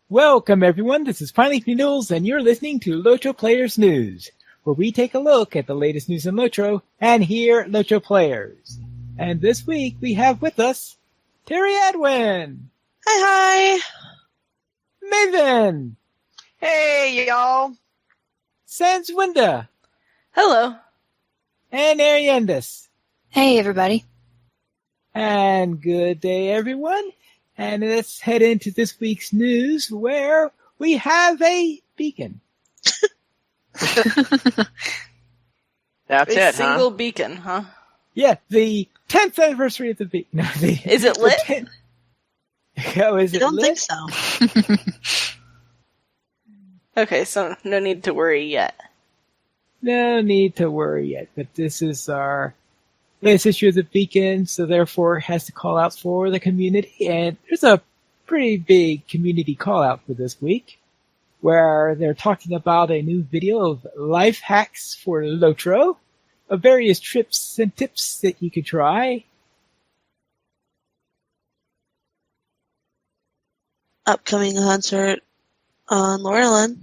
Welcome, everyone. This is Finally Noodles, and you're listening to LOTRO Players News, where we take a look at the latest news in LOTRO and hear LOTRO players. And this week, we have with us Terry Edwin. Hi. Maven. Hey, y'all. Sans Winda. Hello. And Ariandis. Hey, everybody. And good day, everyone. And let's head into this week's news, where we have a beacon. That's a it, single beacon, huh? Yeah, the 10th anniversary of the beacon. No, is it lit? Oh, is it lit? I don't think so. Okay, so no need to worry yet. No need to worry yet, but this is our latest issue of the Beacon, so therefore it has to call out for the community, and there's a pretty big community call out for this week, where they're talking about a new video of life hacks for LOTRO, of various trips and tips that you could try. Upcoming concert on Laurelin.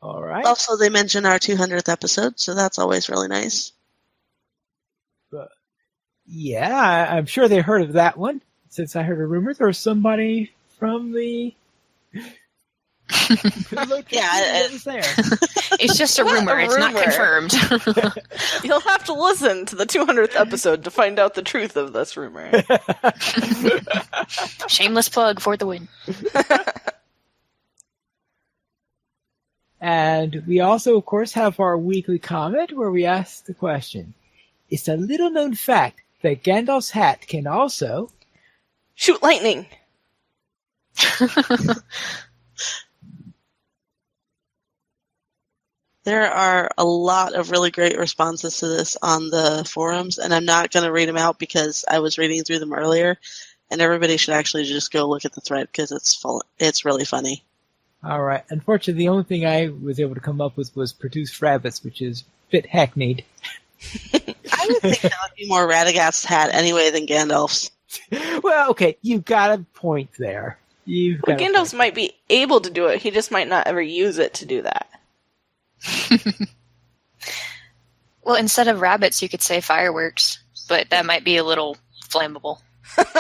All right. Also, they mention our 200th episode, so that's always really nice. Yeah, I'm sure they heard of that one. Since I heard a rumor there was somebody from the Yeah, was there. It's just a rumor. It's not confirmed. You'll have to listen to the 200th episode to find out the truth of this rumor. Shameless plug for the win. And we also, of course, have our weekly comment where we ask the question. It's a little known fact that Gandalf's hat can also shoot lightning. There are a lot of really great responses to this on the forums, and I'm not going to read them out because I was reading through them earlier, and everybody should actually just go look at the thread because it's really funny. All right. Unfortunately, the only thing I was able to come up with was produced rabbits, which is a bit hackneyed. I would think that would be more Radagast's hat anyway than Gandalf's. Well, okay, you got a point there. Well, Gandalf's might be able to do it. He just might not ever use it to do that. Well, instead of rabbits, you could say fireworks, but that might be a little flammable.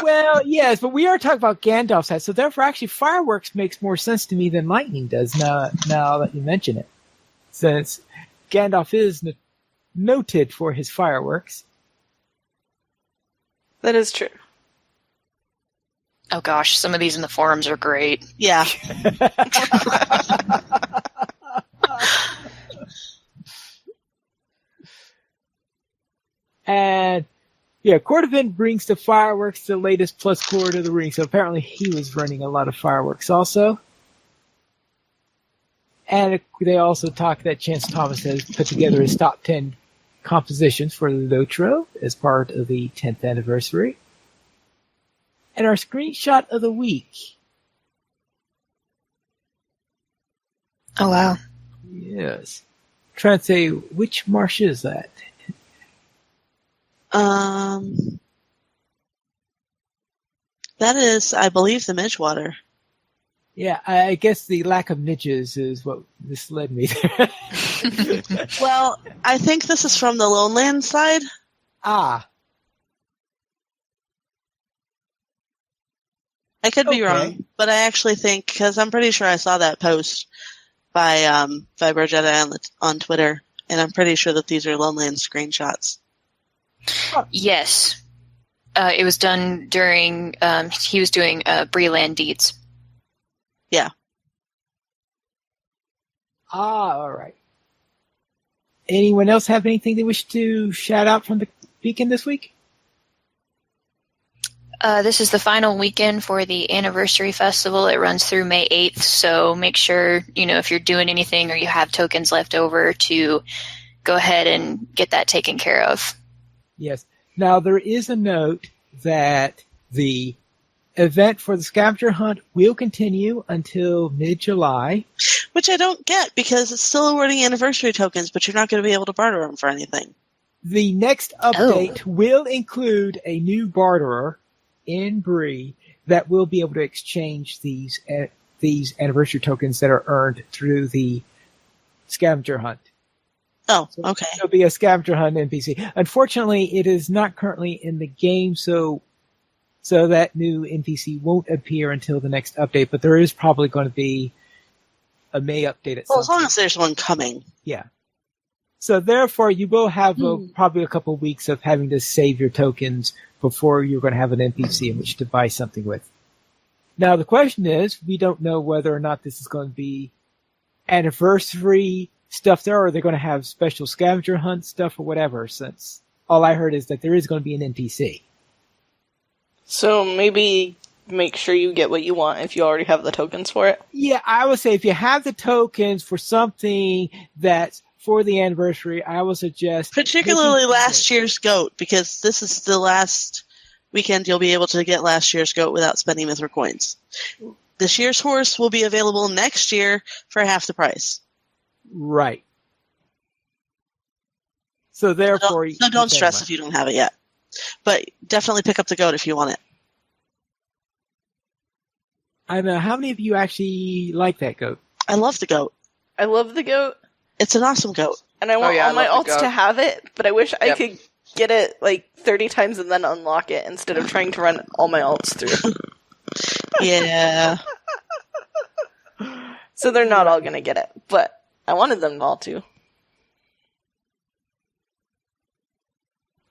Well, yes, but we are talking about Gandalf's hat, so therefore actually fireworks makes more sense to me than lightning does now that you mention it. Since Gandalf is noted for his fireworks. That is true. Oh gosh, some of these in the forums are great. Yeah. And yeah, Cordovan brings the fireworks to the latest plus core to the ring, so apparently he was running a lot of fireworks also. And they also talk that Chance Thomas has put together his top 10 compositions for LOTRO as part of the 10th anniversary. And our screenshot of the week. Oh, wow. Yes. Trying to say, which marsh is that? That is, I believe, the Midgewater. Yeah, I guess the lack of midges is what misled me there. Well, I think this is from the Loneland side. Ah. I could be wrong, but I actually think, because I'm pretty sure I saw that post by Vibro Jedi on Twitter, and I'm pretty sure that these are Loneland screenshots. Yes. It was done during, he was doing Breland Deeds. Yeah. Ah, all right. Anyone else have anything they wish to shout out from the Beacon this week? This is the final weekend for the anniversary festival. It runs through May 8th, so make sure, if you're doing anything or you have tokens left over to go ahead and get that taken care of. Yes. Now, there is a note that the event for the scavenger hunt will continue until mid-July. Which I don't get, because it's still awarding anniversary tokens, but you're not going to be able to barter them for anything. The next update will include a new barterer, in Bree that will be able to exchange these anniversary tokens that are earned through the scavenger hunt. Oh, So okay. There'll be a scavenger hunt NPC. Unfortunately, it is not currently in the game, so that new NPC won't appear until the next update, but there is probably going to be a May update at some Well, as long point. as there's one coming. Yeah. So therefore, you will have probably a couple of weeks of having to save your tokens before you're going to have an NPC in which to buy something with. Now, the question is, we don't know whether or not this is going to be anniversary stuff there, or they're going to have special scavenger hunt stuff or whatever, since all I heard is that there is going to be an NPC. So maybe make sure you get what you want if you already have the tokens for it. Yeah, I would say if you have the tokens for something that's for the anniversary, I would suggest... Particularly last year's goat, because this is the last weekend you'll be able to get last year's goat without spending Mithril coins. This year's horse will be available next year for half the price. Right. So therefore... So don't stress if you don't have it yet. But definitely pick up the goat if you want it. I know. How many of you actually like that goat? I love the goat. I love the goat. It's an awesome goat. And I want all my alts to have it, but I wish I could get it like 30 times and then unlock it instead of trying to run all my alts through. Yeah. So they're not all going to get it, but I wanted them all to.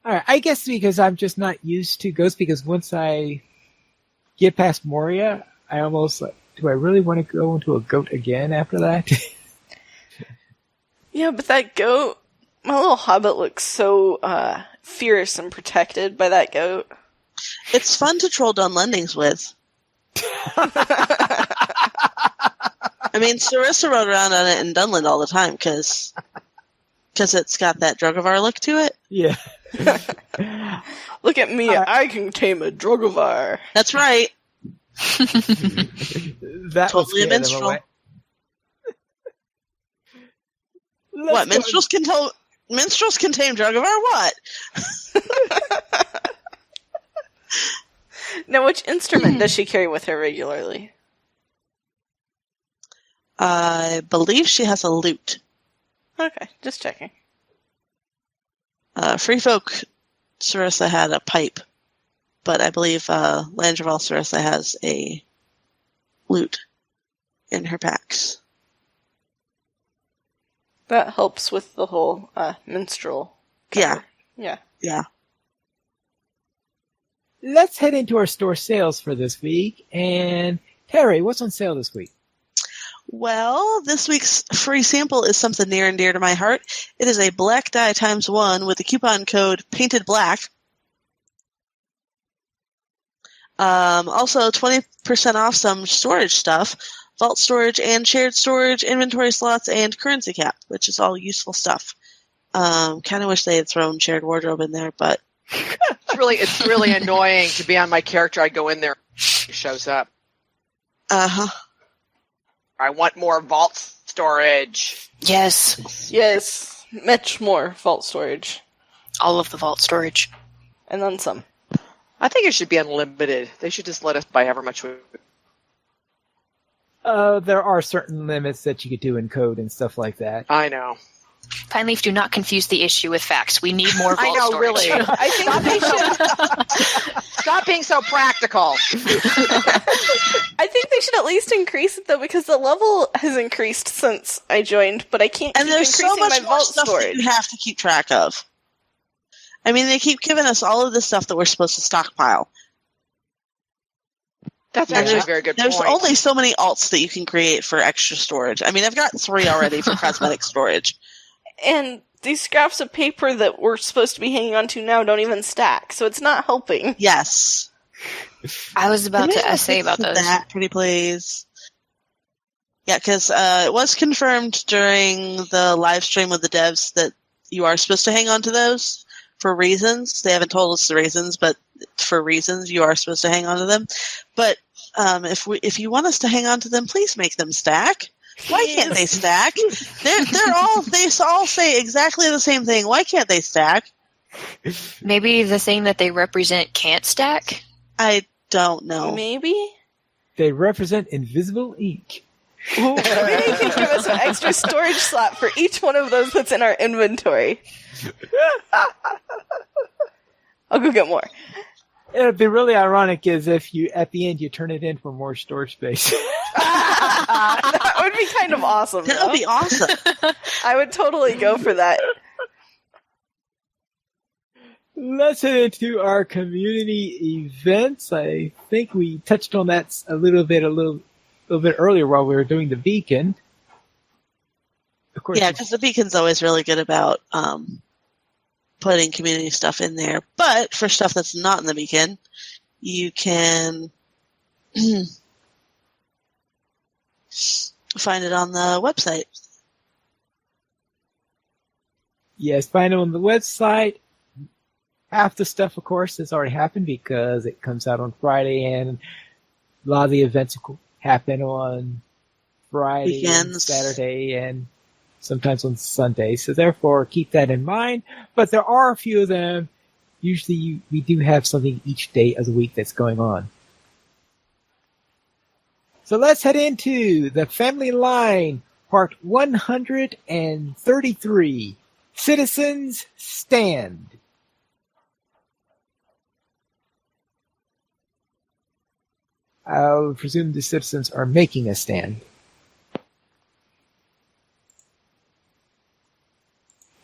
Alright, I guess because I'm just not used to ghosts, because once I get past Moria, I almost like, do I really want to go into a goat again after that? Yeah, but that goat, my little hobbit looks so fierce and protected by that goat. It's fun to troll Dunlendings with. I mean, Sarissa rode around on it in Dunland all the time because it's got that Drogovar look to it. Yeah. Look at me, I can tame a Drogovar. That's right. That Totally a minstrel. What, minstrels can tame Drogovar? What? Now, which instrument does she carry with her regularly? I believe she has a lute. Okay, just checking. Free Folk Sarissa had a pipe, but I believe Landreval Sarissa has a lute in her packs. That helps with the whole minstrel cover. Yeah. Let's head into our store sales for this week. And Terry, what's on sale this week? Well, this week's free sample is something near and dear to my heart. It is a black die ×1 with the coupon code Painted Black. Also, 20% off some storage stuff. Vault storage and shared storage, inventory slots, and currency cap, which is all useful stuff. Kind of wish they had thrown shared wardrobe in there, but... It's really annoying to be on my character. I go in there, it shows up. Uh-huh. I want more vault storage. Yes. Yes, much more vault storage. All of the vault storage. And then some. I think it should be unlimited. They should just let us buy however much we... There are certain limits that you could do in code and stuff like that. I know. Fine Leaf, do not confuse the issue with facts. We need more vault I know, storage. really. I think they should. Stop being so practical. I think they should at least increase it though, because the level has increased since I joined, but I can't And keep there's increasing so much my more vault stuff storage. that you have to keep track of. I mean, they keep giving us all of this stuff that we're supposed to stockpile. That's actually a very good There's point. only so many alts that you can create for extra storage. I mean, I've got 3 already for cosmetic storage. And these scraps of paper that we're supposed to be hanging on to now don't even stack, so it's not helping. Yes. I was about Can we to have say a about fix of those. that, pretty please. Yeah, because it was confirmed during the live stream with the devs that you are supposed to hang on to those for reasons. They haven't told us the reasons, but for reasons you are supposed to hang on to them. But if you want us to hang on to them, please make them stack. Why can't they stack? They all say exactly the same thing. Why can't they stack? Maybe the thing that they represent can't stack? I don't know. Maybe? They represent invisible ink. Ooh, maybe you can give us an extra storage slot for each one of those that's in our inventory. I'll go get more. It'd be really ironic is if you, at the end, you turn it in for more storage space. That would be kind of awesome. That would be awesome. I would totally go for that. Let's head into our community events. I think we touched on that a little bit earlier while we were doing the beacon. Of course, yeah, because the beacon's always really good about putting community stuff in there. But for stuff that's not in the beacon, you can find it on the website. Yes, find it on the website. Half the stuff, of course, has already happened because it comes out on Friday, and a lot of the events happen on Friday, and Saturday, and sometimes on Sunday. So therefore, keep that in mind. But there are a few of them. Usually, we do have something each day of the week that's going on. So let's head into the Family Line, part 133. Citizens Stand. I'll presume the citizens are making a stand.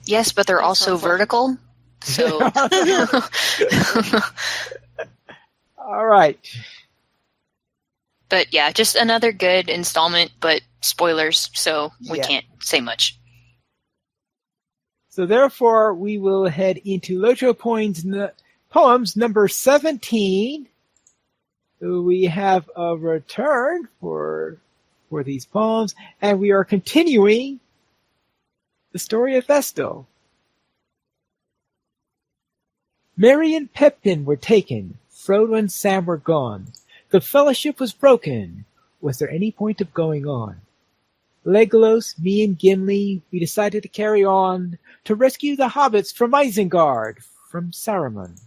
Yes, but they're also vertical. So. All right. But yeah, just another good installment, but spoilers, so we can't say much. So therefore, we will head into LOTRO Poems number 17. We have a return for these poems, and we are continuing the story of Vestal. Merry and Pepin were taken. Frodo and Sam were gone. The fellowship was broken. Was there any point of going on? Legolas, me, and Gimli, we decided to carry on to rescue the hobbits from Isengard, from Saruman.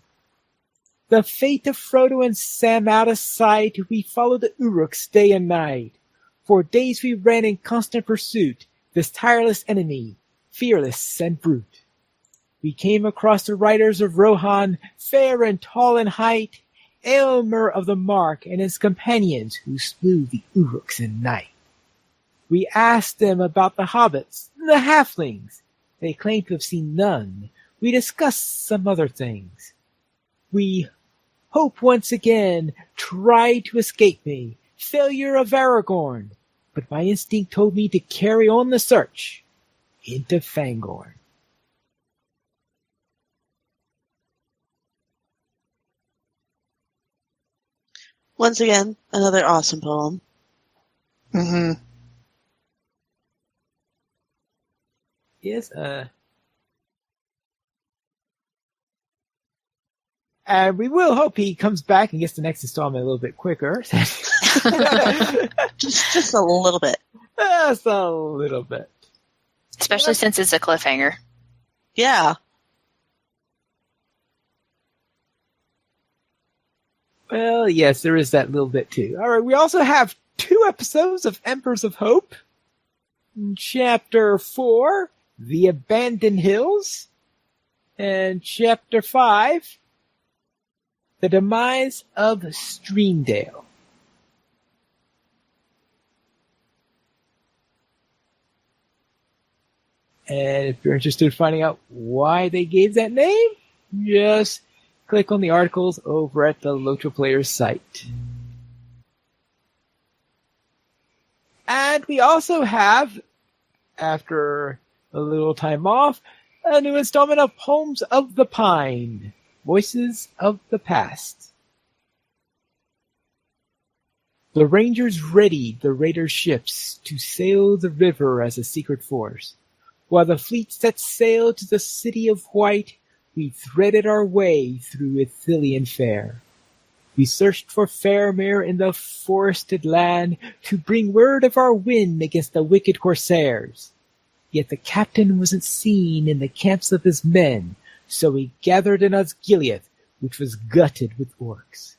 The fate of Frodo and Sam out of sight, we followed the Uruks day and night. For days we ran in constant pursuit, this tireless enemy, fearless and brute. We came across the riders of Rohan, fair and tall in height, Aylmer of the Mark and his companions who slew the Uruks in night. We asked them about the hobbits, the halflings. They claimed to have seen none. We discussed some other things. We hope once again tried to escape me, failure of Aragorn, but my instinct told me to carry on the search into Fangorn. Once again, another awesome poem. Mm-hmm. Yes, and we will hope he comes back and gets the next installment a little bit quicker. just a little bit. Just a little bit. Especially since it's a cliffhanger. Yeah. Well, yes, there is that little bit too. All right, we also have 2 episodes of Embers of Hope. Chapter 4, The Abandoned Hills. And Chapter 5, The Demise of Streamdale. And if you're interested in finding out why they gave that name, just click on the articles over at the LOTRO Players site. And we also have, after a little time off, a new installment of Poems of the Pine, Voices of the Past. The Rangers readied the raider ships to sail the river as a secret force. While the fleet set sail to the city of White, we threaded our way through Ithilien fair. We searched for Faramir in the forested land to bring word of our win against the wicked corsairs. Yet the captain wasn't seen in the camps of his men, so we gathered in Osgiliath, which was gutted with orcs.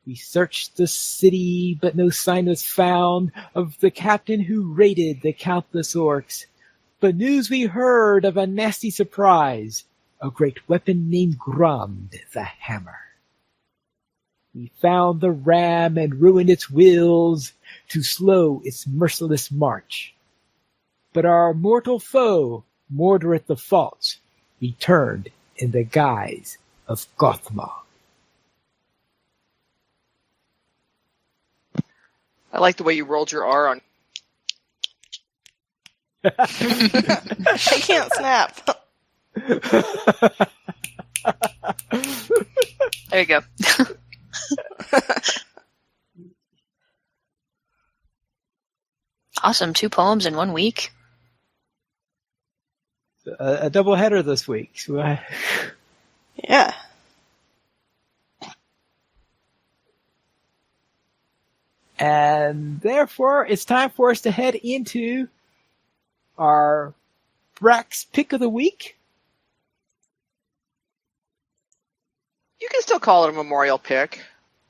We searched the city, but no sign was found of the captain who raided the countless orcs. But news we heard of a nasty surprise, a great weapon named Gromd the Hammer. We found the ram and ruined its wheels to slow its merciless march. But our mortal foe, Mordred the False, returned in the guise of Gothmog. I like the way you rolled your R on. I can't snap. There you go. Awesome. 2 poems in 1 week. A double header this week. So Yeah. And therefore, it's time for us to head into our Brax pick of the week. You can still call it a memorial pick.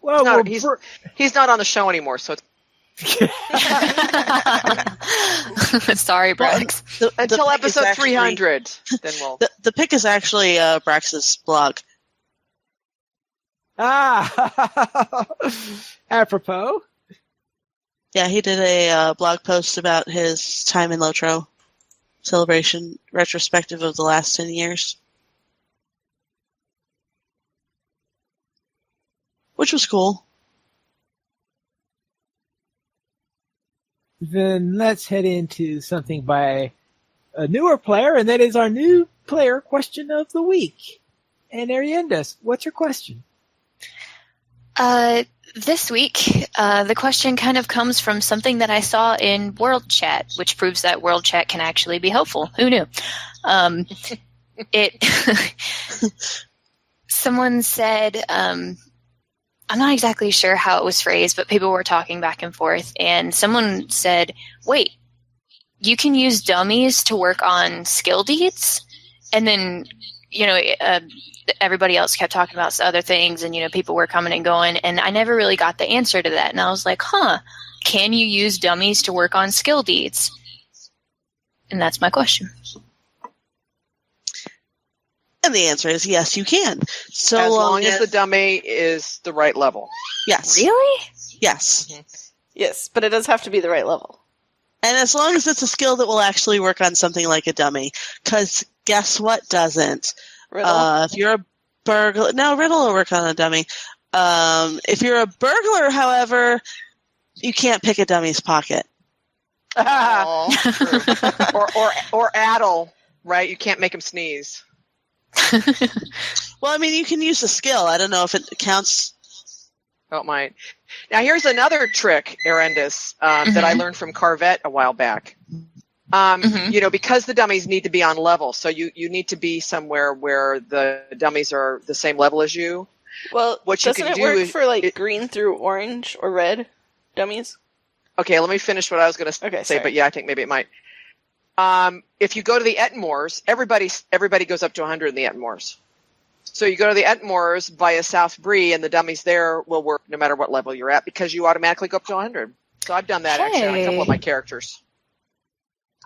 Well, he's not on the show anymore, so it's Sorry, Brax. until episode 300. Then we'll. The pick is actually Brax's blog. Apropos. Yeah, he did a blog post about his time in LOTRO celebration retrospective of the last 10 years. Which was cool. Then let's head into something by a newer player, and that is our new player question of the week. And Ariendas, what's your question? This week, the question kind of comes from something that I saw in World Chat, which proves that World Chat can actually be helpful. Who knew? Someone said, I'm not exactly sure how it was phrased, but people were talking back and forth, and someone said, wait, you can use dummies to work on skill deeds? And then, everybody else kept talking about other things, and, people were coming and going, and I never really got the answer to that. And I was like, can you use dummies to work on skill deeds? And that's my question. And the answer is yes, you can. So as long as the dummy is the right level. Yes. Really? Yes. Mm-hmm. Yes, but it does have to be the right level. And as long as it's a skill that will actually work on something like a dummy. Because guess what doesn't? Riddle? If you're a burglar... No, Riddle will work on a dummy. If you're a burglar, however, you can't pick a dummy's pocket. or addle, right? You can't make him sneeze. Well, I mean, you can use the skill. I don't know if it counts. Oh, it might. Now, here's another trick, Arendis, that I learned from Carvette a while back. Because the dummies need to be on level, so you need to be somewhere where the dummies are the same level as you. Well, what you doesn't can it do work is, for green through orange or red dummies? Okay, let me finish what I was going to say. Sorry. But yeah, I think maybe it might. If you go to the Ettenmoors, everybody goes up to 100 in the Ettenmoors. So you go to the Ettenmoors via South Bree, and the dummies there will work no matter what level you're at because you automatically go up to 100. So I've done that actually on a couple of my characters.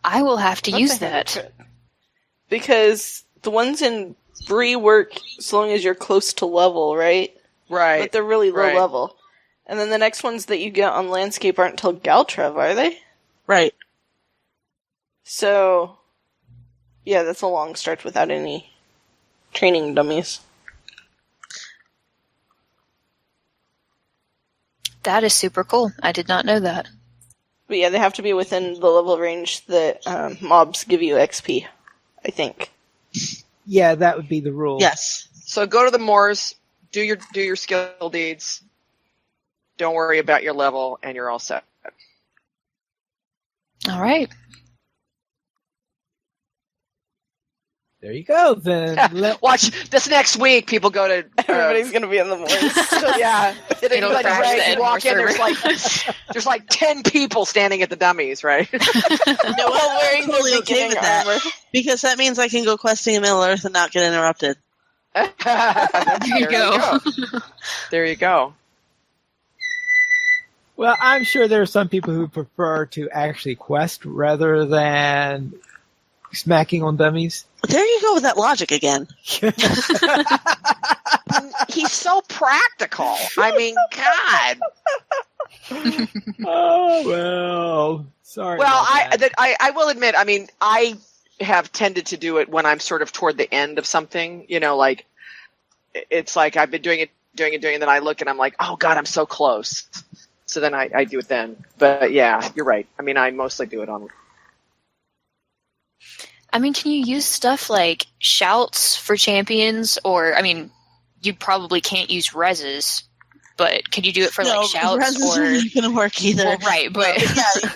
I will have to use that. Because the ones in Bree work as long as you're close to level, right? Right. But they're really low level. And then the next ones that you get on Landscape aren't until Galtrev, are they? Right. So, yeah, that's a long stretch without any training dummies. That is super cool. I did not know that. But yeah, they have to be within the level range that mobs give you XP, I think. Yeah, that would be the rule. Yes. So go to the Moors, do your skill deeds. Don't worry about your level, and you're all set. All right. There you go. Then watch this next week. People go to everybody's going to be in the Moors. Yeah, It'll like crash Ray, the you walk in. server. There's like 10 people standing at the dummies, right? No, I'm wearing totally okay with that armor. because that means I can go questing in Middle Earth and not get interrupted. There you go. There you go. Well, I'm sure there are some people who prefer to actually quest rather than smacking on dummies. There you go with that logic again. He's so practical. I mean, God. Oh, well, sorry. Well, about that. I will admit, I mean, I have tended to do it when I'm sort of toward the end of something, like it's like I've been doing it, and then I look and I'm like, oh God, I'm so close. So then I do it then. But yeah, you're right. I mean, I mostly do it on. I mean, can you use stuff like shouts for champions? Or, I mean, you probably can't use reses, but can you do it for like shouts? Reses are not going to work either. Well, right, but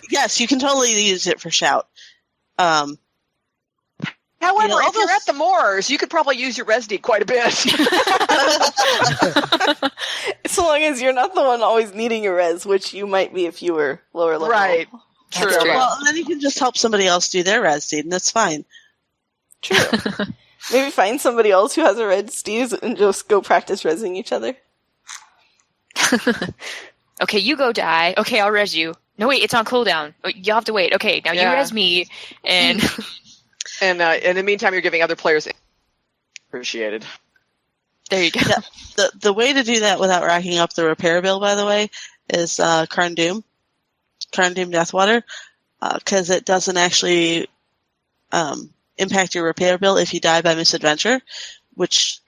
yes, you can totally use it for shout. However, if you're at the moors, you could probably use your ResD quite a bit. So long as you're not the one always needing your res, which you might be if you were lower level. Right. True. Well, then you can just help somebody else do their ResD, and that's fine. True. Maybe find somebody else who has a red steez and just go practice resing each other. Okay, you go die. Okay, I'll res you. No, wait, it's on cooldown. You'll have to wait. Okay, now you res me, and... And in the meantime, you're giving other players appreciated. There you go. Yeah, the way to do that without racking up the repair bill, by the way, is Karn Doom Deathwater, because it doesn't actually impact your repair bill if you die by misadventure, which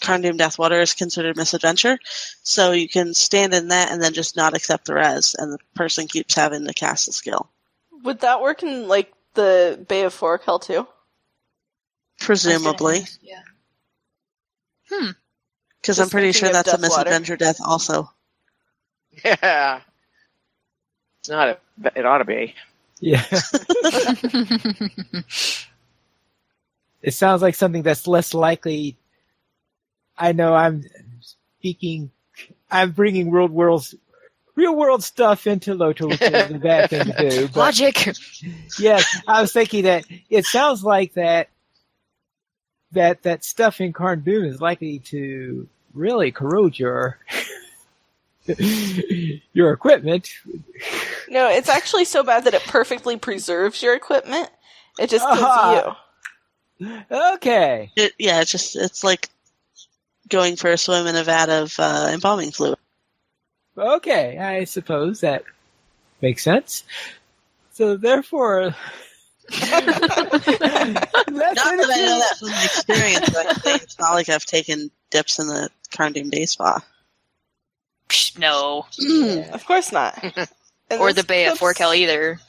Karn Doom Deathwater is considered misadventure. So you can stand in that and then just not accept the res, and the person keeps having to cast the skill. Would that work in, like, the Bay of Forkhell too? Presumably. Yeah. Because I'm pretty sure that's a Deathwater. misadventure death also. Yeah. It's not. It ought to be. Yeah. It sounds like something that's less likely. I know I'm bringing real world stuff into LOTRO, which is a bad thing to do. But Logic! yes, I was thinking that it sounds like that stuff in Karn Doom is likely to really corrode your equipment. No, it's actually so bad that it perfectly preserves your equipment. It just kills you. Okay. It's like going for a swim in a vat of embalming fluid. Okay, I suppose that makes sense. So therefore, Not that I know that from experience, but it's not like I've taken dips in the Karn Doom Day Spa. No. Of course not. And Or those the Bay of clips Forkhell either.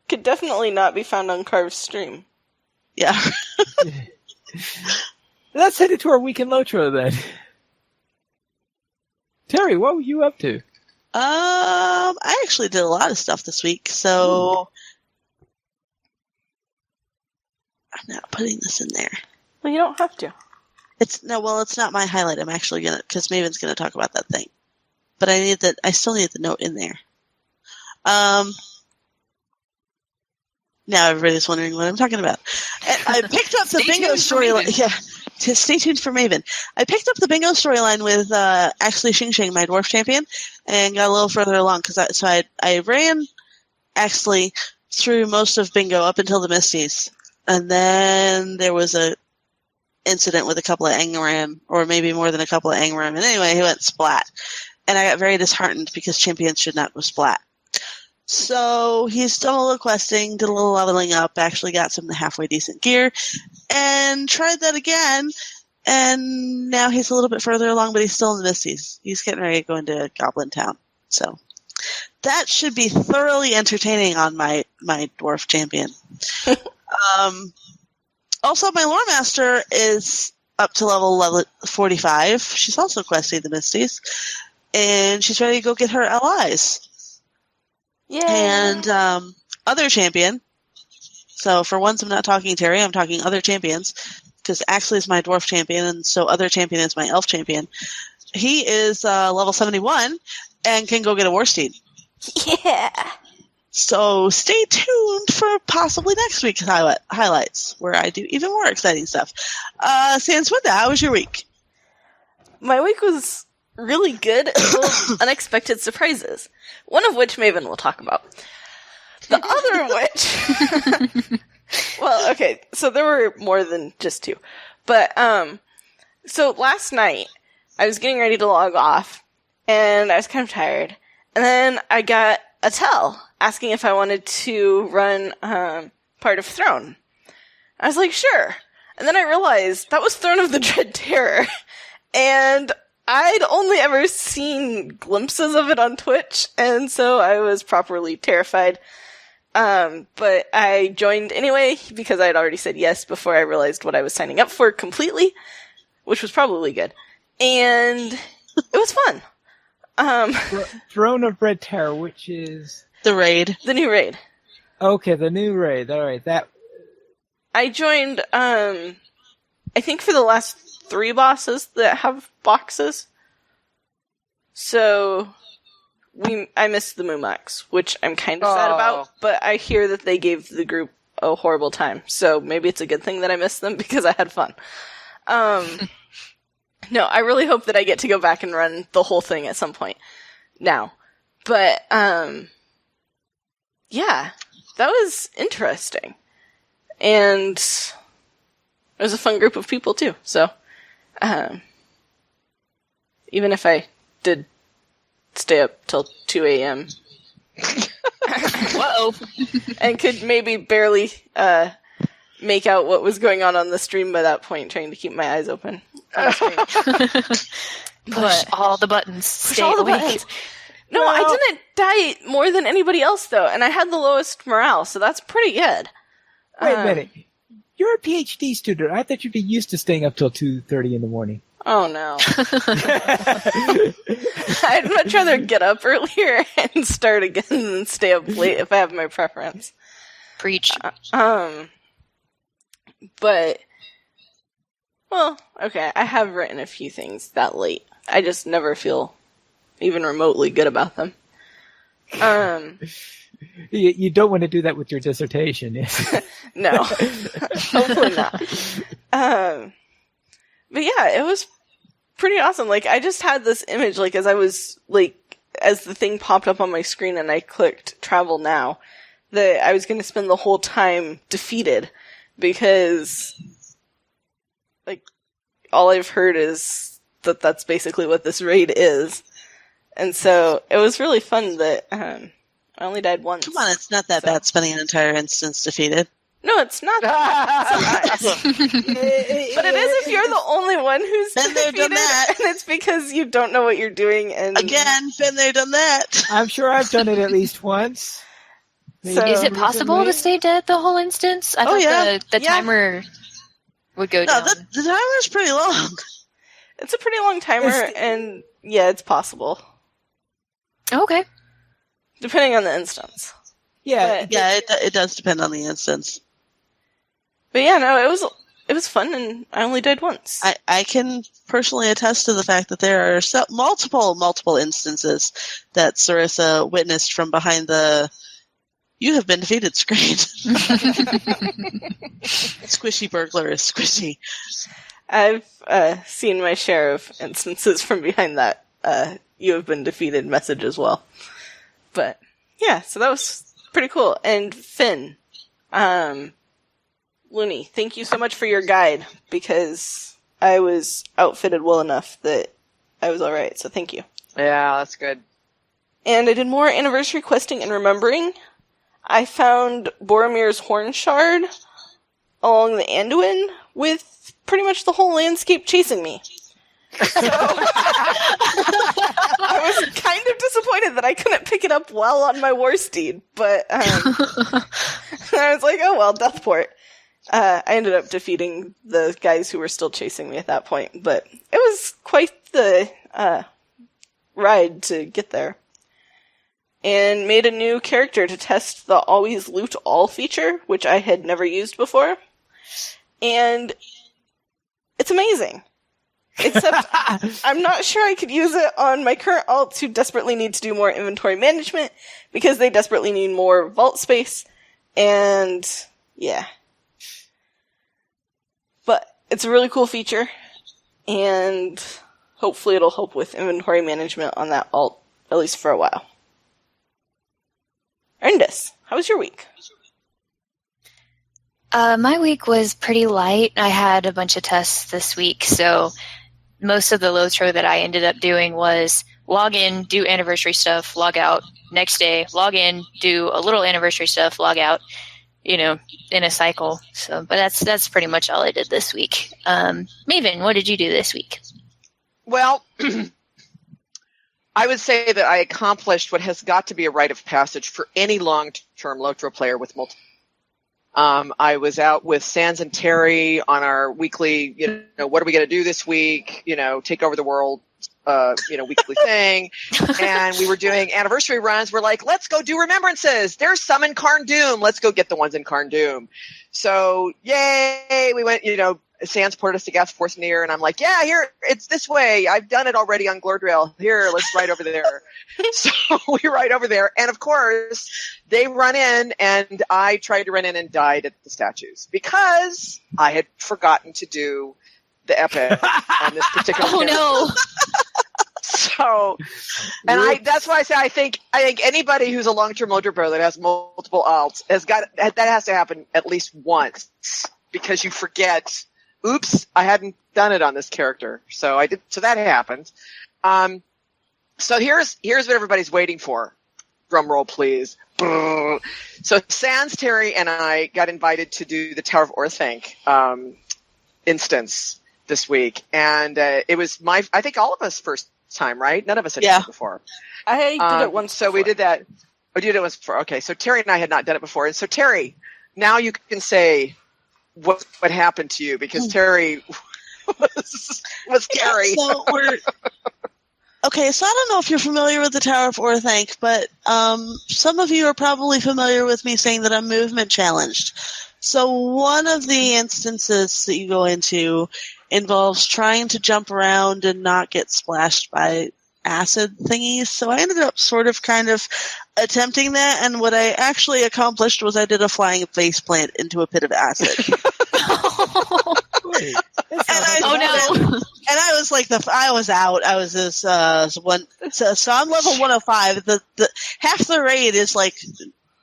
could definitely not be found on Carv's stream. Yeah. let's head into our weekend LOTRO then. Terry, what were you up to? I actually did a lot of stuff this week, so I'm not putting this in there. Well, you don't have to. It's not my highlight. I'm actually gonna, because Maven's gonna talk about that thing. But I still need the note in there. Now everybody's wondering what I'm talking about. I picked up the bingo storyline. Yeah, stay tuned for Maven. I picked up the bingo storyline with actually Xing Xing, my dwarf champion, and got a little further along because I ran actually through most of bingo up until the Misties, and then there was a incident with a couple of Angram, or maybe more than a couple of Angram, and anyway, he went splat, and I got very disheartened because champions should not go splat. So he's done a little questing, did a little leveling up, actually got some halfway decent gear, and tried that again, and now he's a little bit further along, but he's still in the Misties. He's getting ready to go into Goblin Town. So that should be thoroughly entertaining on my dwarf champion. Also, my lore master is up to level 45. She's also questing the Misties, and she's ready to go get her allies. Yeah. And other champion. So for once, I'm not talking Terry. I'm talking other champions, because Axley is my dwarf champion, and so other champion is my elf champion. He is level 71 and can go get a Warsteed. Yeah. So stay tuned for possibly next week's highlights, where I do even more exciting stuff. Sans, with that, how was your week? My week was really good and little unexpected surprises. One of which Maven will talk about. The other of which... well, okay, so there were more than just two. But, so last night, I was getting ready to log off, and I was kind of tired. And then I got a tell asking if I wanted to run part of Throne. I was like, sure. And then I realized that was Throne of the Dread Terror. And I'd only ever seen glimpses of it on Twitch, and so I was properly terrified. But I joined anyway, because I had already said yes before I realized what I was signing up for completely, which was probably good. And it was fun. Throne of Red Terror, which is... The raid. The new raid. Okay, the new raid. All right, that... I joined, I think for the last 3 bosses that have boxes. So, I missed the Mumax, which I'm kind of sad about, but I hear that they gave the group a horrible time, so maybe it's a good thing that I missed them because I had fun. No, I really hope that I get to go back and run the whole thing at some point now. But, yeah, that was interesting. And it was a fun group of people, too. So, even if I did stay up till 2 a.m. Whoa. and could maybe barely make out what was going on the stream by that point, trying to keep my eyes open on the screen. Push all the buttons. Stay awake. Buttons. No, I didn't die more than anybody else, though, and I had the lowest morale, so that's pretty good. Wait a minute. You're a PhD student. I thought you'd be used to staying up till 2:30 in the morning. Oh, no. I'd much rather get up earlier and start again than stay up late if I have my preference. Preach. But, well, okay, I have written a few things that late. I just never feel even remotely good about them. You don't want to do that with your dissertation, yes? No. Hopefully not. But yeah, it was pretty awesome. Like, I just had this image, like, as I was, like, as the thing popped up on my screen and I clicked travel now, that I was going to spend the whole time defeated because, like, all I've heard is that that's basically what this raid is. And so it was really fun that I only died once. Come on, it's not that bad spending an entire instance defeated. No, it's not. Sometimes. But it is if you're the only one who's been there, defeated, done that. And it's because you don't know what you're doing. And again, been there, done that. I'm sure I've done it at least once. So, is it possible to stay dead the whole instance? I thought the timer would go down. No, the timer's pretty long. It's a pretty long timer, and yeah, it's possible. Okay. Depending on the instance. Yeah, it does depend on the instance. But yeah, no, it was fun, and I only died once. I can personally attest to the fact that there are multiple instances that Sarissa witnessed from behind the "You have been defeated" screen. Squishy burglar is squishy. I've seen my share of instances from behind that "You have been defeated" message as well. But yeah, so that was pretty cool. And Finn, Looney, thank you so much for your guide, because I was outfitted well enough that I was alright, so thank you. Yeah, that's good. And I did more anniversary questing and remembering. I found Boromir's Horn Shard along the Anduin with pretty much the whole landscape chasing me. So, I was kind of disappointed that I couldn't pick it up well on my war steed, but I was like, oh well, Deathport. I ended up defeating the guys who were still chasing me at that point, but it was quite the ride to get there. And made a new character to test the always loot all feature, which I had never used before. And it's amazing. Except I'm not sure I could use it on my current alts who desperately need to do more inventory management because they desperately need more vault space. And yeah. But it's a really cool feature. And hopefully it'll help with inventory management on that alt, at least for a while. Erndis, how was your week? My week was pretty light. I had a bunch of tests this week, so most of the LOTRO that I ended up doing was log in, do anniversary stuff, log out. Next day, log in, do a little anniversary stuff, log out, in a cycle. So, but that's pretty much all I did this week. Maven, what did you do this week? Well, I would say that I accomplished what has got to be a rite of passage for any long-term LOTRO player with multiple. I was out with Sans and Terry on our weekly, what are we going to do this week? Take over the world, weekly thing. And we were doing anniversary runs. We're like, let's go do remembrances. There's some in Karn Doom. Let's go get the ones in Karn Doom. So, yay, we went, Sans poured us to Gas Force Near, and I'm like, yeah, here, it's this way. I've done it already on Glordriel. Here, let's ride over there. So we ride over there, and of course, they run in, and I tried to run in and died at the statues because I had forgotten to do the epic on this particular Oh, no. So, and that's why I say I think anybody who's a long-term LOTRO player that has multiple alts that has to happen at least once because you forget. Oops, I hadn't done it on this character. So I did. So that happened. So here's what everybody's waiting for. Drum roll, please. So Sans, Terry, and I got invited to do the Tower of Orthanc instance this week, and it was I think all of us first time, right? None of us had done it before. I did it once. So before. we did that. Oh, you did it once before. Okay, so Terry and I had not done it before, and so Terry, now you can say what happened to you because Terry was scary. So okay, so I don't know if you're familiar with the Tower of Orthanc, but some of you are probably familiar with me saying that I'm movement challenged. So one of the instances that you go into involves trying to jump around and not get splashed by acid thingies. So I ended up kind of attempting that, and what I actually accomplished was I did a flying faceplant into a pit of acid. Wait, No. And I was like, I was out. I was this one. So I'm level 105. The half the raid is like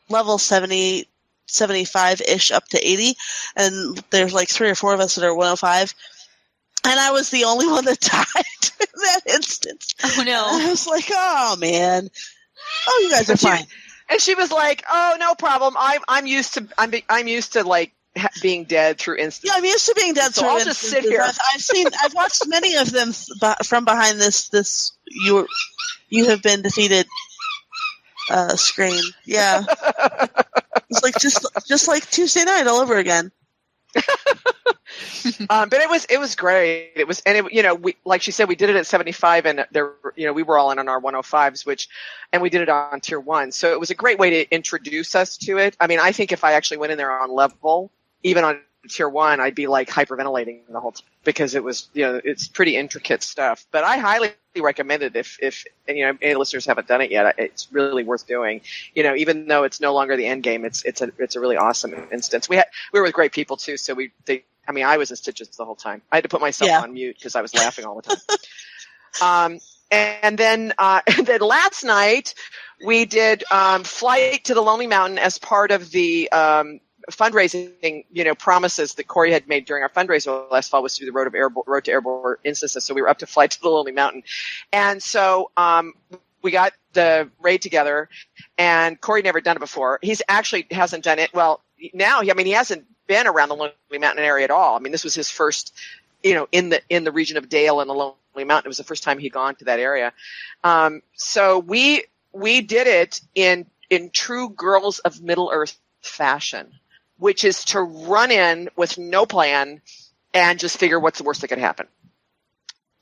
level 70, 75-ish up to 80, and there's like 3 or 4 of us that are 105. And I was the only one that died in that instance. Oh no! And I was like, oh man, oh you guys are fine. And she was like, "Oh, no problem. I'm used to like being dead through instances. Yeah, I'm used to being dead so through I'll instances. just sit here. I've watched many of them from behind this you have been defeated screen. Yeah, it's like just like Tuesday night all over again. But it was great. We, like she said, we did it at 75, and we were all in on our 105s, and we did it on tier 1. So it was a great way to introduce us to it. I mean, I think if I actually went in there on level, even on tier 1, I'd be like hyperventilating the whole time because it was, it's pretty intricate stuff. But I highly recommend it if any listeners haven't done it yet. It's really worth doing. Even though it's no longer the end game, it's a really awesome instance. We were with great people too, so I was in stitches the whole time. I had to put myself on mute because I was laughing all the time. And then last night we did Flight to the Lonely Mountain as part of the fundraising, promises that Corey had made during our fundraiser last fall was through the Road to Airborne instances. So we were up to Flight to the Lonely Mountain. And so we got the raid together, and Corey never done it before. He's actually hasn't done it. Well, now, he hasn't been around the Lonely Mountain area at all. I mean, this was his first, in the region of Dale and the Lonely Mountain. It was the first time he'd gone to that area. So we did it in true Girls of Middle Earth fashion, which is to run in with no plan and just figure what's the worst that could happen.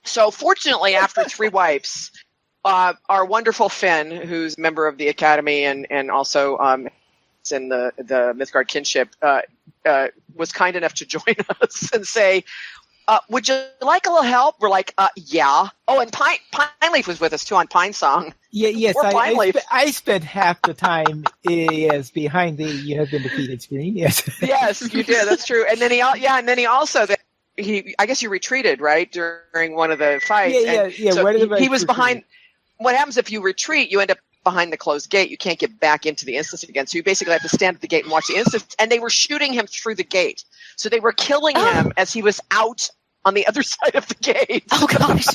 So fortunately, after 3 wipes, our wonderful Finn, who's a member of the Academy and also in the Mythgard kinship, was kind enough to join us and say, would you like a little help? We're like, yeah. Oh, and Pine Leaf was with us too on Pine Song. Yeah, yes, Pine Leaf. I spent half the time behind the "You Have Been Defeated" screen. Yes, yes, you did. That's true. And then he also I guess you retreated, right, during one of the fights. Yeah. So Where did the he was retreat? behind. What happens if you retreat? You end up behind the closed gate. You can't get back into the instance again. So you basically have to stand at the gate and watch the instance. And they were shooting him through the gate. So they were killing him as he was out on the other side of the gate. Oh gosh.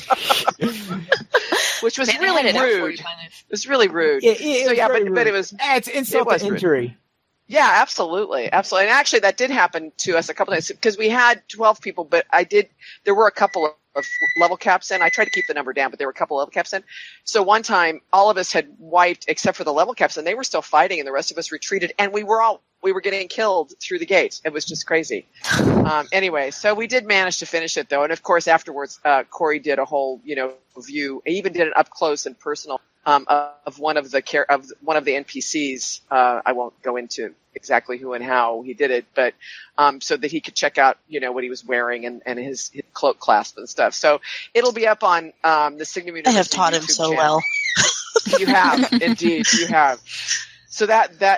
Which was Man, they really had it out for rude. you, kind of. It was really rude. It So was yeah, very but it rude. was It's insult was to rude. injury. Yeah, absolutely. Absolutely. And actually that did happen to us a couple of times because we had 12 people, but there were a couple of level caps in. I tried to keep the number down, but there were a couple of level caps in. So one time all of us had wiped except for the level caps and they were still fighting and the rest of us retreated and we were getting killed through the gates. It was just crazy. Anyway, so we did manage to finish it though. And of course afterwards, Corey did a whole, view. He even did an up close and personal of one of the NPCs. I won't go into exactly who and how he did it, but so that he could check out, what he was wearing and his cloak clasp and stuff. So it'll be up on the Signum University I have taught him YouTube so channel. well. You have, indeed, you have. So that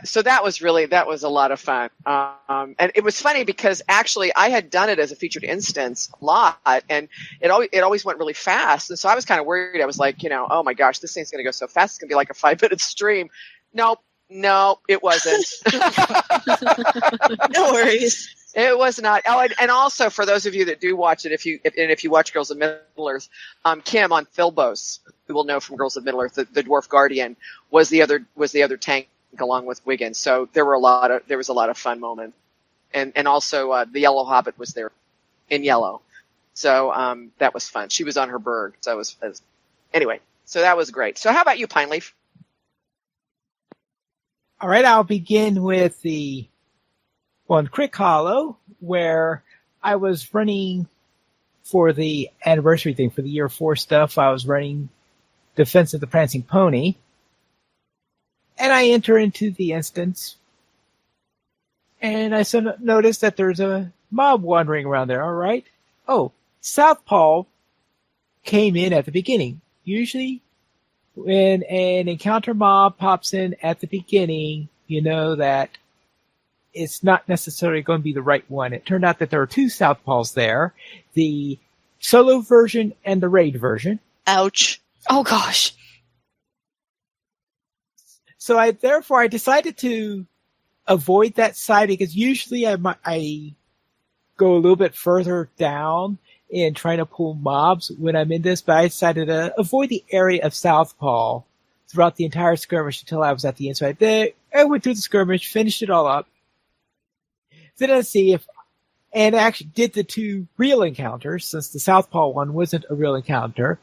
was a lot of fun. And it was funny because actually I had done it as a featured instance a lot and it always went really fast. And so I was kind of worried. I was like, oh my gosh, this thing's going to go so fast. It's going to be like a 5-minute stream. No, it wasn't. No worries. It was not. Oh, and also for those of you that do watch it, if you watch Girls of Middle Earth, Kim on Philbos, who will know from Girls of Middle Earth, the Dwarf Guardian was the other tank along with Wiggins. So there was a lot of fun moments, and also the Yellow Hobbit was there in yellow, so that was fun. She was on her bird, so it was anyway. So that was great. So how about you, Pine Leaf? All right, I'll begin with the one Crick Hollow, where I was running for the anniversary thing for the year 4 stuff. I was running Defense of the Prancing Pony. And I enter into the instance, and I notice that there's a mob wandering around there. All right. Oh, Southpaw came in at the beginning. Usually, when an encounter mob pops in at the beginning, you know that it's not necessarily going to be the right one. It turned out that there are 2 Southpaws there, the solo version and the raid version. Ouch. Oh gosh. So I decided to avoid that side because usually I go a little bit further down in trying to pull mobs when I'm in this, but I decided to avoid the area of Southpaw throughout the entire skirmish until I was at the end. So I went through the skirmish, finished it all up. Then I see and actually did the 2 real encounters since the Southpaw one wasn't a real encounter.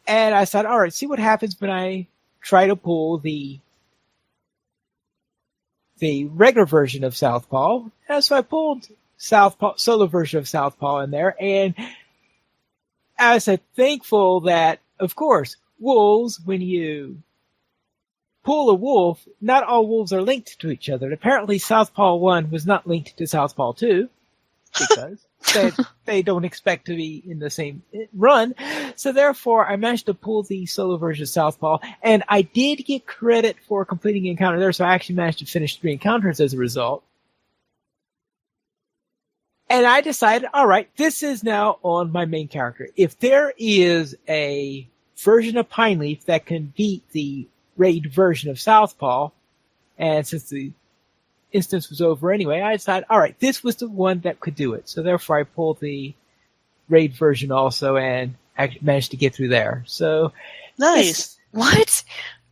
And I said, all right, see what happens when I try to pull the regular version of Southpaw. And so I pulled solo version of Southpaw in there, and I was thankful that, of course, wolves, when you pull a wolf, not all wolves are linked to each other. Apparently Southpaw 1 was not linked to Southpaw 2 because they don't expect to be in the same run. So therefore, I managed to pull the solo version of Southpaw, and I did get credit for completing the encounter there, so I actually managed to finish 3 encounters as a result. And I decided, all right, this is now on my main character. If there is a version of Pine Leaf that can beat the raid version of Southpaw, and since the instance was over anyway, I decided, all right, this was the one that could do it. So therefore I pulled the raid version also and actually managed to get through there. So Nice. What?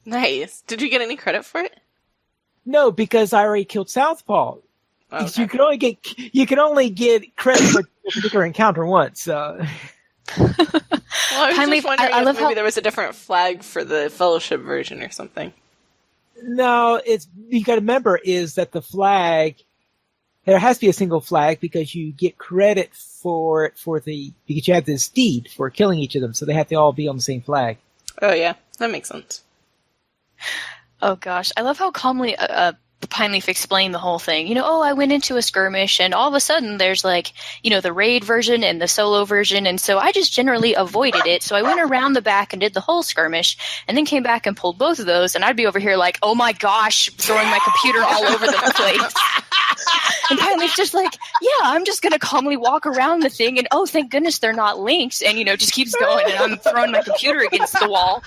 Nice. Did you get any credit for it? no, because I already killed Southpaw. Okay. You can only get credit for a particular encounter once. Well, I was Pine Leaf, just wondering I if love maybe how- there was a different flag for the Fellowship version or something. No, you got to remember is that the flag, there has to be a single flag because you get credit for it because you have this deed for killing each of them, so they have to all be on the same flag. Oh yeah, that makes sense. Oh gosh, I love how calmly Pine Leaf explained the whole thing. I went into a skirmish and all of a sudden there's like, the raid version and the solo version. And so I just generally avoided it. So I went around the back and did the whole skirmish and then came back and pulled both of those. And I'd be over here like, oh my gosh, throwing my computer all over the place. And Pine Leaf's just like, yeah, I'm just going to calmly walk around the thing. And oh, thank goodness they're not linked. And, just keeps going. And I'm throwing my computer against the wall.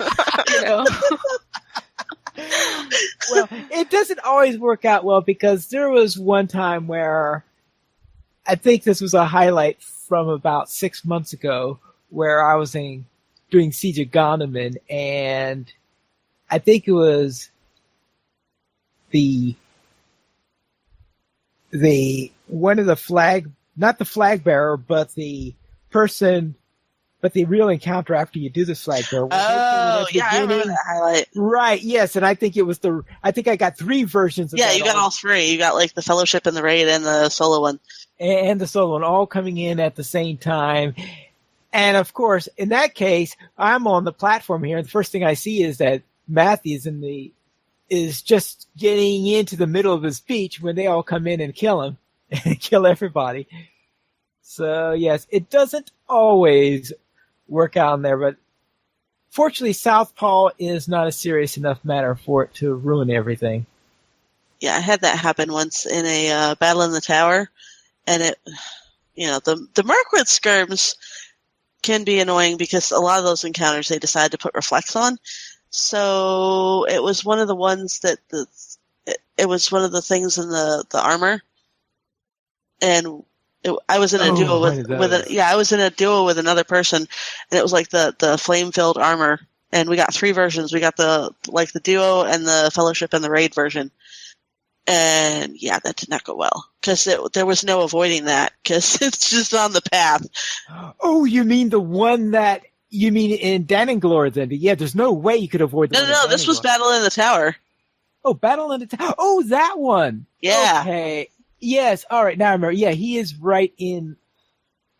Well, it doesn't always work out well because there was one time where I think this was a highlight from about 6 months ago where I was doing Siege of Gondaman, and I think it was the one of the flag, not the flag bearer, but the person. But the real encounter after you do the flag bearer. Oh, yeah, I remember that highlight. Right, yes, and I think I got 3 versions of that. Yeah, you got all 3. You got like the Fellowship and the Raid and the solo one. And the solo one, all coming in at the same time. And of course, in that case, I'm on the platform here, and the first thing I see is that Matthews is just getting into the middle of his speech when they all come in and kill him, and kill everybody. So yes, it doesn't always work out in there, but fortunately Southpaw is not a serious enough matter for it to ruin everything. Yeah, I had that happen once in a battle in the tower, and the Mirkwood skirms can be annoying because a lot of those encounters they decide to put reflects on. So it was one of the ones that it was one of the things in the armor, and I was in a duo I was in a duo with another person, and it was like the flame-filled armor, and we got 3 versions. We got the duo and the Fellowship and the Raid version, and yeah, that did not go well because there was no avoiding that because it's just on the path. Oh, you mean the one that you mean in Dananglor then? Yeah, there's no way you could avoid the No, this was Battle in the Tower. Oh, Battle in the Tower. Oh, that one. Yeah. Okay. Yes, all right, now I remember. Yeah, he is right in.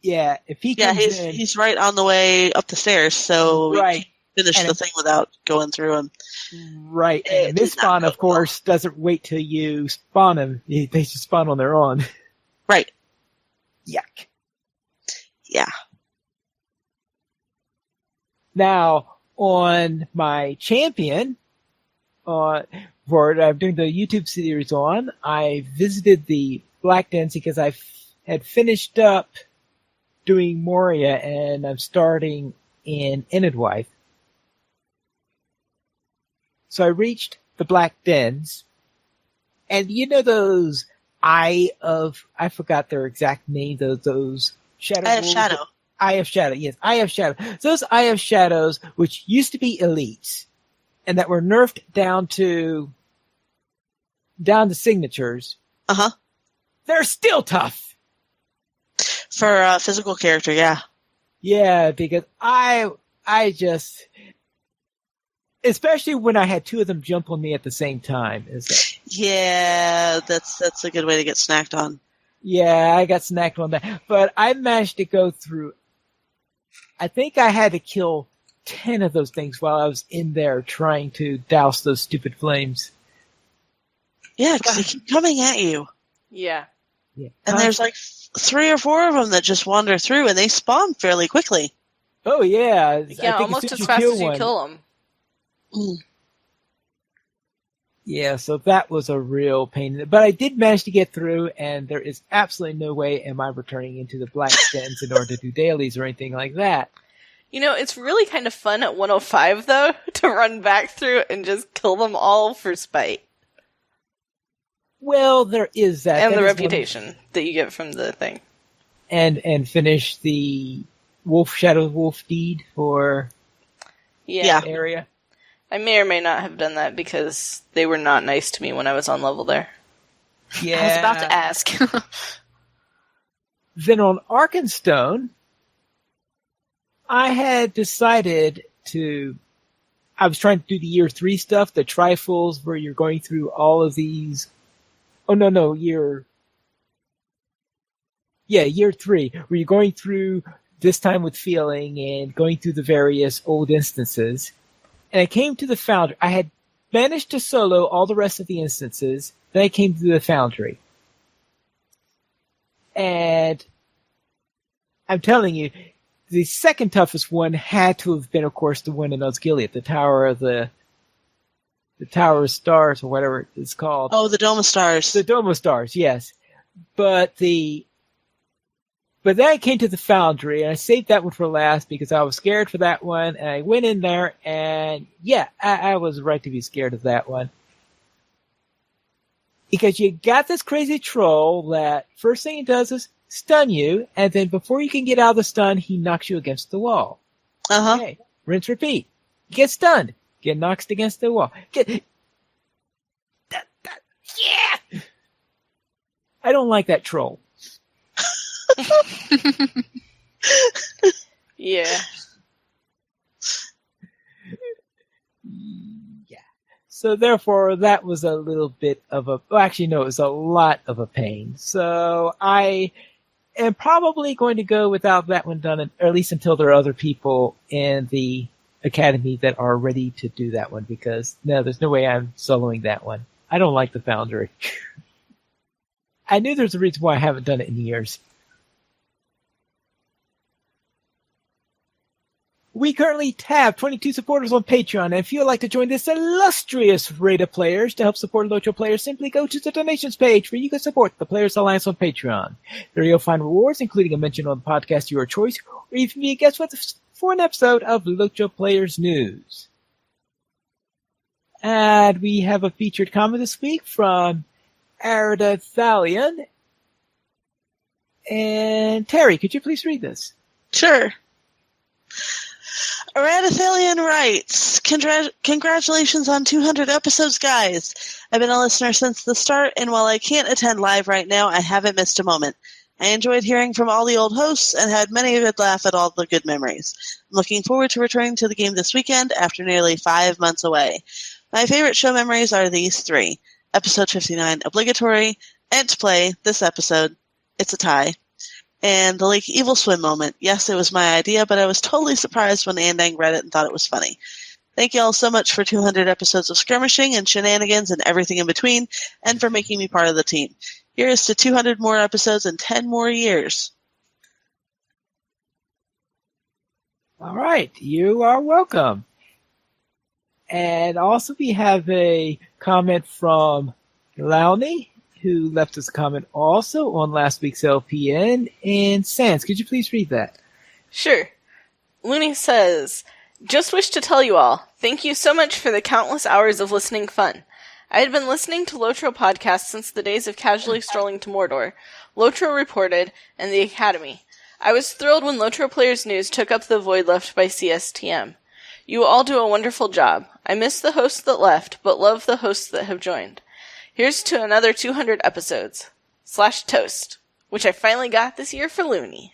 Yeah, if he comes in, he's right on the way up the stairs, so right. You can finish the thing without going through him. Right, and this spawn, of course, doesn't wait till you spawn him. They just spawn on their own. Right. Yuck. Yeah. Now, on my champion, I'm doing the YouTube series on, I visited the Black Dens because I had finished up doing Moria and I'm starting in Enidwythe. So I reached the Black Dens, and those I forgot their exact name, those shadow. Eye of Shadow. Eye of Shadow, yes, Eye of Shadow. Those Eye of Shadows, which used to be elites, and that were nerfed down to signatures. Uh-huh. They're still tough. For a physical character, yeah. Yeah, because I just, especially when I had 2 of them jump on me at the same time. Yeah, that's a good way to get snacked on. Yeah, I got snacked on that. But I managed to go through, I think I had to kill 10 of those things while I was in there trying to douse those stupid flames. Yeah, because they keep coming at you. Yeah. And there's like 3 or 4 of them that just wander through, and they spawn fairly quickly. Oh, yeah. Yeah, almost as fast as you kill them. Mm. Yeah, so that was a real pain. But I did manage to get through, and there is absolutely no way am I returning into the Black Dens in order to do dailies or anything like that. It's really kind of fun at 105, though, to run back through and just kill them all for spite. Well, there is that. And that the reputation that you get from the thing. And finish the Shadow Wolf deed for that area. I may or may not have done that because they were not nice to me when I was on level there. Yeah. I was about to ask. Then on Arkenstone, I had decided I was trying to do the year 3 stuff, the trifles where you're going through all of these. Oh, no, year 3, where you're going through this time with feeling and going through the various old instances. And I came to the Founder. I had managed to solo all the rest of the instances, Then I came to the Foundry. And I'm telling you, the second toughest one had to have been, of course, the one in Osgiliath, the Tower of Stars, or whatever it's called. Oh, the Dome of Stars. The Dome of Stars, yes. But then I came to the Foundry, and I saved that one for last because I was scared for that one, and I went in there, and yeah, I was right to be scared of that one. Because you got this crazy troll that first thing he does is stun you, and then before you can get out of the stun, he knocks you against the wall. Uh-huh. Okay, rinse, repeat. You get stunned. Get knocked against the wall. Yeah! I don't like that troll. Yeah. Yeah. So therefore, that was a little bit of a... Well, actually, no, it was a lot of a pain. So I am probably going to go without that one done, or at least until there are other people in the Academy that are ready to do that one, because no, there's no way I'm soloing that one. I don't like the Foundry. I knew there's a reason why I haven't done it in years. We currently have 22 supporters on Patreon, and if you would like to join this illustrious rate of players to help support LOTRO players, simply go to the donations page where you can support the Players Alliance on Patreon. There you'll find rewards, including a mention on the podcast of your choice, or even be a guest for an episode of LOTRO Players News. And we have a featured comment this week from Arida Thalion. And Terry, could you please read this? Sure. Aradathalion writes, Congratulations on 200 episodes, guys. I've been a listener since the start, and while I can't attend live right now, I haven't missed a moment. I enjoyed hearing from all the old hosts and had many a good laugh at all the good memories. I'm looking forward to returning to the game this weekend after nearly 5 months away. My favorite show memories are these 3. Episode 59, obligatory. Ent play, this episode. It's a tie. And the Lake Evil Swim moment. Yes, it was my idea, but I was totally surprised when Andang read it and thought it was funny. Thank you all so much for 200 episodes of skirmishing and shenanigans and everything in between, and for making me part of the team. Here's to 200 more episodes and 10 more years. All right, you are welcome. And also we have a comment from Lowney, who left us a comment also on last week's LPN. And Sans, could you please read that? Sure. Looney says, Just wish to tell you all, thank you so much for the countless hours of listening fun. I had been listening to LOTRO podcasts since the days of casually strolling to Mordor, LOTRO Reported, and the Academy. I was thrilled when LOTRO Players News took up the void left by CSTM. You all do a wonderful job. I miss the hosts that left, but love the hosts that have joined. Here's to another 200 episodes. / toast. Which I finally got this year for Looney.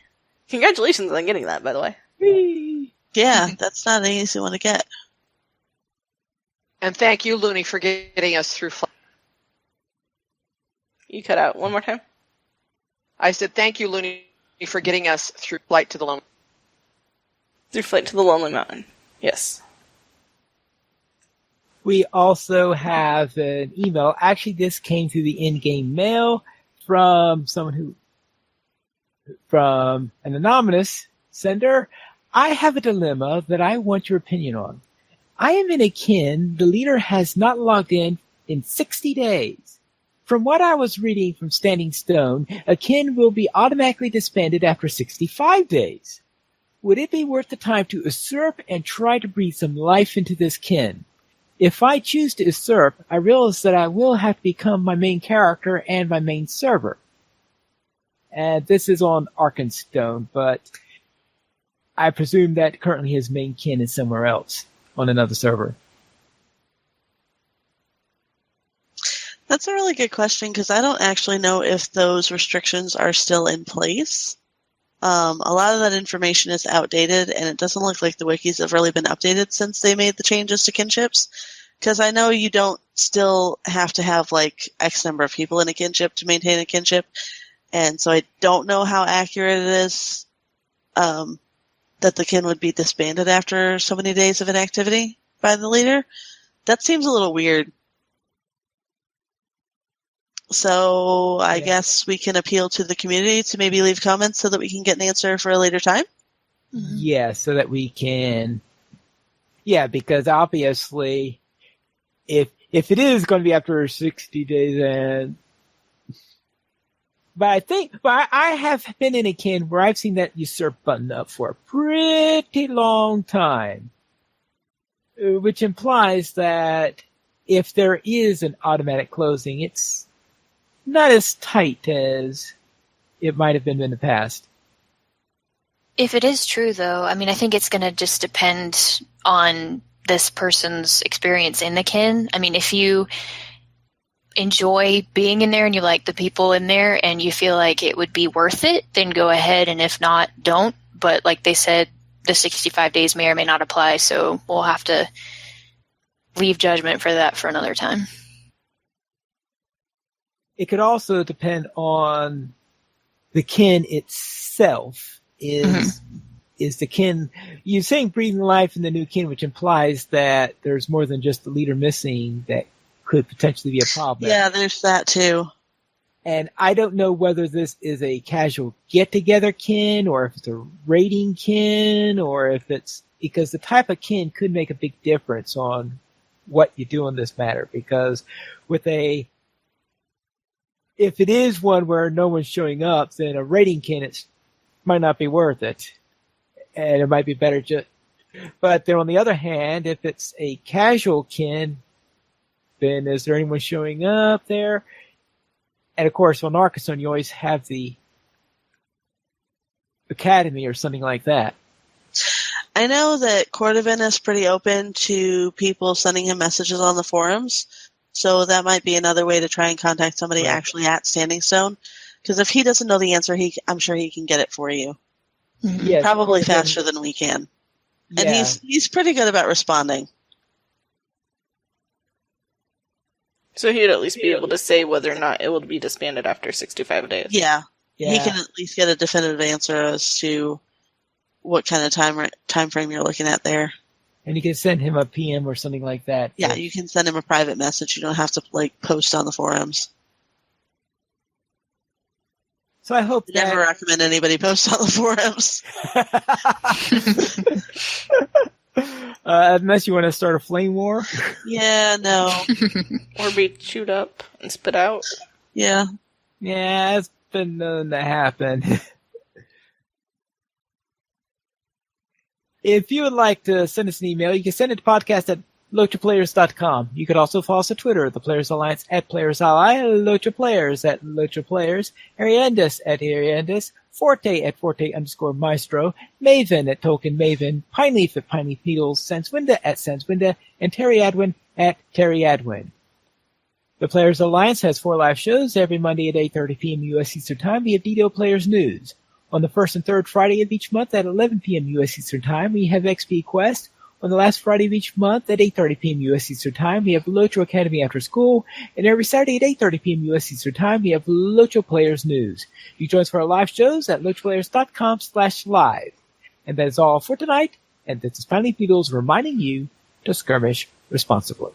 Congratulations on getting that, by the way. Whee! Yeah, that's not an easy one to get. And thank you, Looney, for getting us through flight. You cut out one more time? I said thank you, Looney, for getting us through Flight to the Lonely. Through Flight to the Lonely Mountain. Yes. We also have an email. Actually, this came through the in-game mail from from an anonymous sender. I have a dilemma that I want your opinion on. I am in a kin. The leader has not logged in 60 days. From what I was reading from Standing Stone, a kin will be automatically disbanded after 65 days. Would it be worth the time to usurp and try to breathe some life into this kin? If I choose to usurp, I realize that I will have to become my main character and my main server. And this is on Arkenstone, but I presume that currently his main kin is somewhere else on another server. That's a really good question, because I don't actually know if those restrictions are still in place. A lot of that information is outdated, and it doesn't look like the wikis have really been updated since they made the changes to kinships. Because I know you don't still have to have like X number of people in a kinship to maintain a kinship, and so I don't know how accurate it is that the kin would be disbanded after so many days of inactivity by the leader. That seems a little weird. So I Yeah. guess we can appeal to the community to maybe leave comments so that we can get an answer for a later time. Yeah, so that we can. Yeah, because obviously, if it is going to be after 60 days, and but I have been in a kin where I've seen that usurp button up for a pretty long time, which implies that if there is an automatic closing, it's not as tight as it might have been in the past. If it is true, though, I mean, I think it's going to just depend on this person's experience in the kin. I mean, if you enjoy being in there and you like the people in there and you feel like it would be worth it, then go ahead. And if not, don't. But like they said, the 65 days may or may not apply. So we'll have to leave judgment for that for another time. It could also depend on the kin itself. Is the kin, you're saying breathing life in the new kin, which implies that there's more than just the leader missing that could potentially be a problem. Yeah, there's that too. And I don't know whether this is a casual get-together kin or if it's a raiding kin or if it's, because the type of kin could make a big difference on what you do in this matter. Because with if it is one where no one's showing up, then a raiding kin, it might not be worth it. And it might be better just, but then on the other hand, if it's a casual kin, then is there anyone showing up there? And of course, on Arkansas, you always have the academy or something like that. I know that Cordovan is pretty open to people sending him messages on the forums, so that might be another way to try and contact somebody actually at Standing Stone. Because if he doesn't know the answer, I'm sure he can get it for you. Yes, Probably Cordovan, faster than we can. And yeah. he's pretty good about responding. So he'd at least be able to say whether or not it will be disbanded after 65 days. Yeah. Yeah. He can at least get a definitive answer as to what kind of time frame you're looking at there. And you can send him a PM or something like that. Yeah, you can send him a private message. You don't have to post on the forums. So I hope I never recommend anybody post on the forums. unless you want to start a flame war. Yeah, no. Or be chewed up and spit out. Yeah. Yeah, it's been known to happen. If you would like to send us an email, you can send it to podcast@LOTROplayers.com. You could also follow us on Twitter, the Players Alliance @PlayersAlly, LOTRO Players @LOTRO Players, Ariandis @Ariandis, Forte @Forte_Maestro, Maven @Token Maven, Pineleaf @Pineleaf Needles, Sanswinda @Sanswinda, and Terry Adwin @Terry Adwin. The Players Alliance has 4 live shows every Monday at 8:30 p.m. U.S. Eastern Time. We have Dido Players News. On the first and third Friday of each month at 11 p.m. U.S. Eastern Time, we have XP Quest. On the last Friday of each month at 8:30 p.m. U.S. Eastern Time, we have LOTRO Academy After School. And every Saturday at 8:30 p.m. U.S. Eastern Time, we have LOTRO Players News. You join us for our live shows at LOTROplayers.com/live. And that is all for tonight. And this is Finally Beatles reminding you to skirmish responsibly.